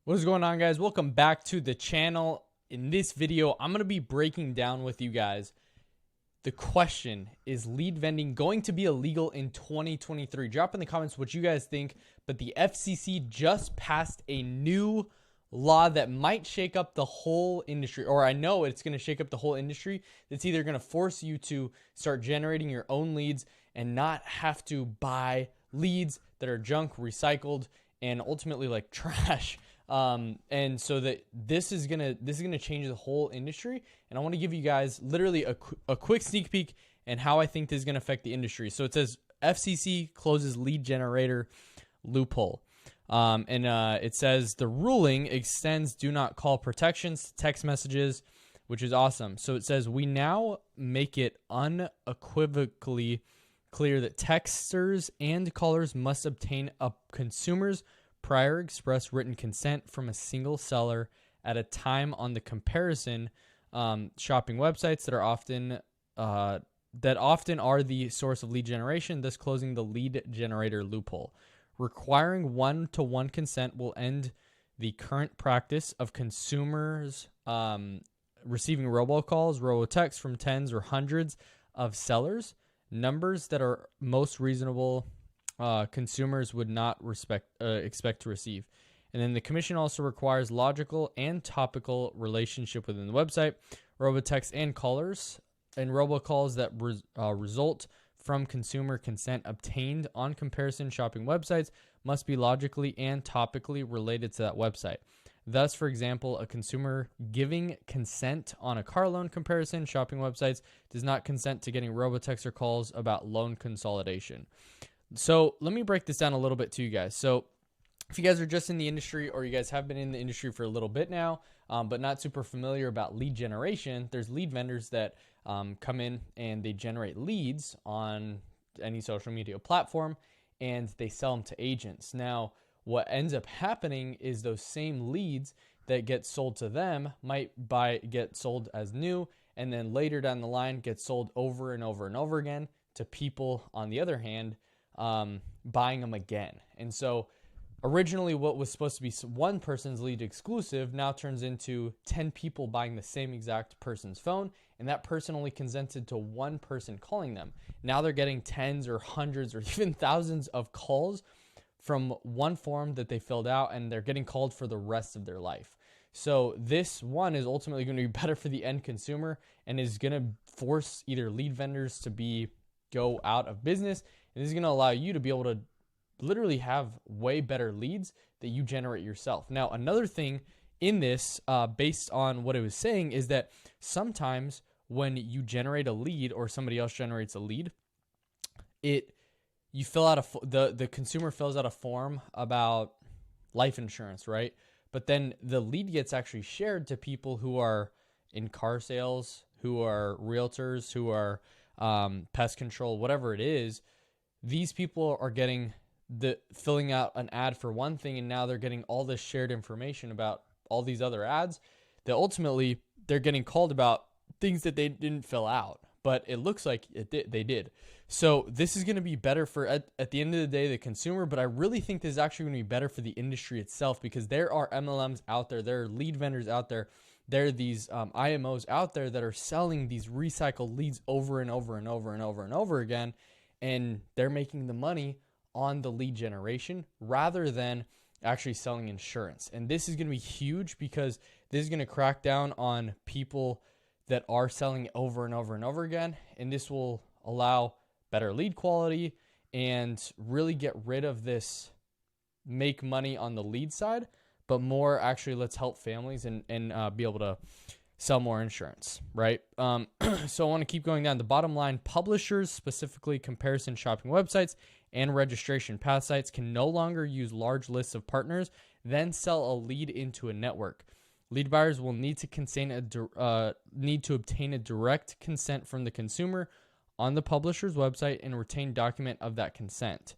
What is going on, guys? Welcome back to the channel. In this video, I'm going to be breaking down with you guys the question, is lead vending going to be illegal in 2023? Drop in the comments what you guys think. But the FCC just passed a new law that might shake up the whole industry, or I know it's going to shake up the whole industry. It's either going to force you to start generating your own leads and not have to buy leads that are junk, recycled, and ultimately like trash. And so that this is gonna change the whole industry. And I want to give you guys literally a quick sneak peek and how I think this is gonna affect the industry. So it says FCC closes lead generator loophole. It says the ruling extends do not call protections to text messages, which is awesome. So it says we now make it unequivocally clear that texters and callers must obtain a consumer's prior express written consent from a single seller at a time on the comparison shopping websites that often are the source of lead generation, thus closing the lead generator loophole. Requiring one-to-one consent will end the current practice of consumers receiving robocalls, robotexts from tens or hundreds of sellers, numbers that are most reasonable consumers would not expect to receive. And then the commission also requires logical and topical relationship within the website, robotext and callers, and robocalls that result from consumer consent obtained on comparison shopping websites must be logically and topically related to that website. Thus, for example, a consumer giving consent on a car loan comparison shopping websites does not consent to getting robotext or calls about loan consolidation. So let me break this down a little bit to you guys. So if you guys are just in the industry, or you guys have been in the industry for a little bit now, but not super familiar about lead generation, there's lead vendors that come in and they generate leads on any social media platform and they sell them to agents. Now, what ends up happening is those same leads that get sold to them might get sold as new, and then later down the line get sold over and over and over again to people on the other hand, buying them again. And so originally what was supposed to be one person's lead exclusive now turns into 10 people buying the same exact person's phone, and that person only consented to one person calling them. Now they're getting tens or hundreds or even thousands of calls from one form that they filled out, and they're getting called for the rest of their life. So this one is ultimately going to be better for the end consumer and is going to force either lead vendors to go out of business. And this is going to allow you to be able to literally have way better leads that you generate yourself. Now, another thing in this, based on what it was saying, is that sometimes when you generate a lead or somebody else generates a lead, you fill out the consumer fills out a form about life insurance, right? But then the lead gets actually shared to people who are in car sales, who are realtors, who are pest control, whatever it is. These people are getting filling out an ad for one thing, and now they're getting all this shared information about all these other ads that ultimately they're getting called about things that they didn't fill out, but it looks like they did. So this is going to be better for, at the end of the day, the consumer, but I really think this is actually going to be better for the industry itself, because there are MLMs out there, there are lead vendors out there, there are these IMOs out there that are selling these recycled leads over and over and over and over and over again, and they're making the money on the lead generation rather than actually selling insurance. And this is going to be huge, because this is going to crack down on people that are selling over and over and over again, and this will allow better lead quality and really get rid of this make money on the lead side, but more actually let's help families and be able to sell more insurance, right? So I want to keep going down. The bottom line, publishers, specifically comparison shopping websites and registration path sites, can no longer use large lists of partners, then sell a lead into a network. Lead buyers will need to obtain a direct consent from the consumer on the publisher's website and retain document of that consent.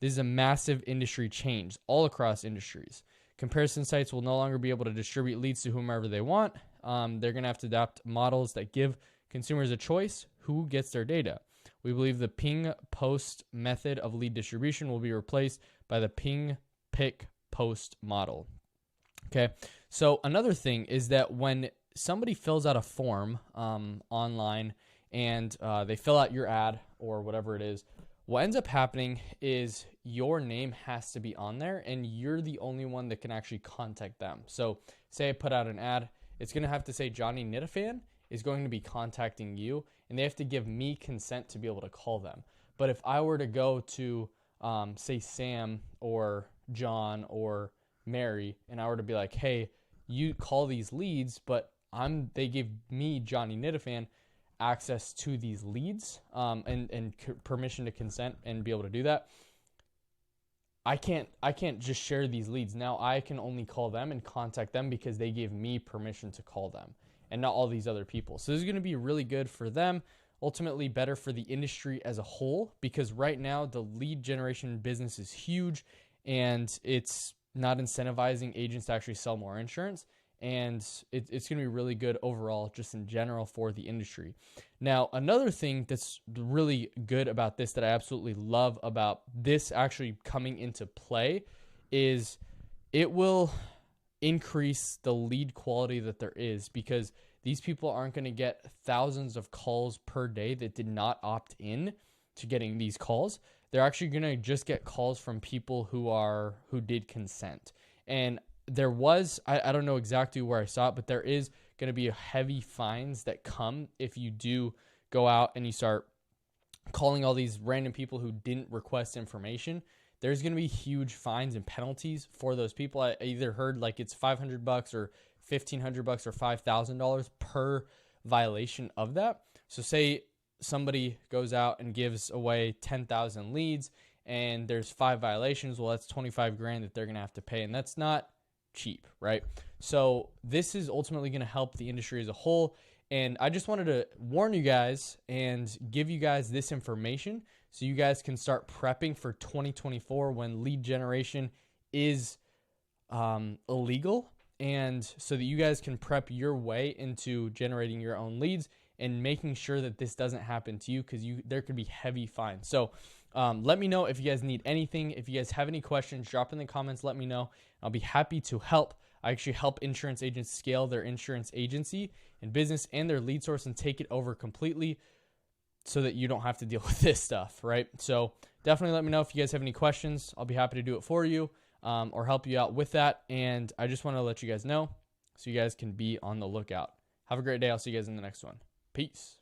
This is a massive industry change all across industries. Comparison sites will no longer be able to distribute leads to whomever they want. They're going to have to adopt models that give consumers a choice who gets their data. We believe the ping post method of lead distribution will be replaced by the ping pick post model. Okay. So another thing is that when somebody fills out a form online and they fill out your ad or whatever it is, what ends up happening is your name has to be on there and you're the only one that can actually contact them. So say I put out an ad, it's going to have to say Johnny Nitafan is going to be contacting you, and they have to give me consent to be able to call them. But if I were to go to say Sam or John or Mary, and I were to be like, hey, you call these leads, but they give me, Johnny Nitafan, access to these leads and permission to consent and be able to do that. I can't just share these leads. Now I can only call them and contact them because they gave me permission to call them and not all these other people. So this is going to be really good for them, ultimately better for the industry as a whole, because right now the lead generation business is huge and it's not incentivizing agents to actually sell more insurance. And it's going to be really good overall, just in general, for the industry. Now, another thing that's really good about this that I absolutely love about this actually coming into play is it will increase the lead quality that there is, because these people aren't going to get thousands of calls per day that did not opt in to getting these calls. They're actually going to just get calls from people who did consent. And there was, I don't know exactly where I saw it, but there is going to be heavy fines that come if you do go out and you start calling all these random people who didn't request information. There's going to be huge fines and penalties for those people. I either heard like it's $500 or $1,500 or $5,000 per violation of that. So say somebody goes out and gives away 10,000 leads and there's 5 violations. Well, that's 25 grand that they're going to have to pay. And that's not cheap, right? So this is ultimately going to help the industry as a whole. And I just wanted to warn you guys and give you guys this information so you guys can start prepping for 2024 when lead generation is illegal, and so that you guys can prep your way into generating your own leads and making sure that this doesn't happen to you, because there could be heavy fines. So let me know if you guys need anything. If you guys have any questions, drop in the comments, let me know. I'll be happy to help. I actually help insurance agents scale their insurance agency and business and their lead source and take it over completely so that you don't have to deal with this stuff, right? So definitely let me know if you guys have any questions. I'll be happy to do it for you or help you out with that. And I just want to let you guys know so you guys can be on the lookout. Have a great day. I'll see you guys in the next one. Peace.